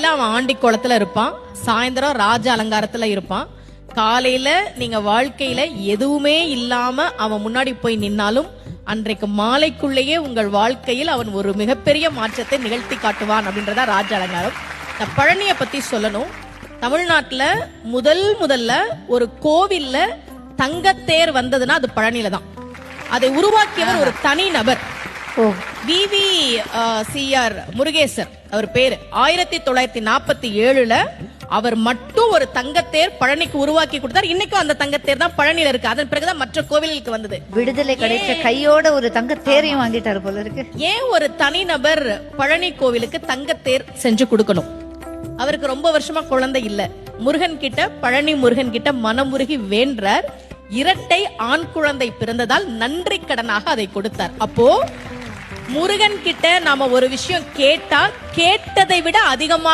காலையில அவன் ஆண்டி குளத்துல இருப்பான், சாயந்தரம் ராஜ அலங்காரத்துல இருப்பான். காலையில நீங்க வாழ்க்கையில எதுவுமே இல்லாம அவன் முன்னாடி போய் நின்னாலும் அன்றைக்கு மாலைக்குள்ளேயே உங்கள் வாழ்க்கையில் அவன் ஒரு மிகப்பெரிய மாற்றத்தை நிகழ்த்தி காட்டுவான் அப்படின்றதா ராஜ அலங்காரம். இந்த பழனிய பத்தி சொல்லணும். தமிழ்நாட்டுல முதல்ல ஒரு கோவில்ல தங்கத்தேர் வந்ததுன்னா அது பழனியில தான். அதை உருவாக்கியவர் ஒரு தனி நபர், விவிசிஆர் முருகேசர் அவர் பேரு. 1947 அவர் மட்டும் ஒரு தங்கத்தேர் பழனிக்கு உருவாக்கி கொடுத்தார். இன்னைக்கும் அந்த தங்கத்தேர் தான் பழனியில இருக்கு. அதன் பிறகுதான் மற்ற கோவிலுக்கு வந்தது. விடுதலை கிடைச்ச கையோட ஒரு தங்கத்தேரையும் வாங்கிட்டாரு போல இருக்கு. ஏன் ஒரு தனிநபர் பழனி கோவிலுக்கு தங்கத்தேர் செஞ்சு கொடுக்கணும்? அவருக்கு ரொம்ப வருஷமா குழந்தை இல்ல. முருகன் கிட்ட, பழனி முருகன் கிட்ட மனமுருகி வேண்டார். இரட்டை ஆண் குழந்தை பிறந்ததால் நன்றி கடனாக அதை கொடுத்தார். அப்போ முருகன் கிட்ட நாம ஒரு விஷயம் கேட்டா கேட்டதை விட அதிகமாக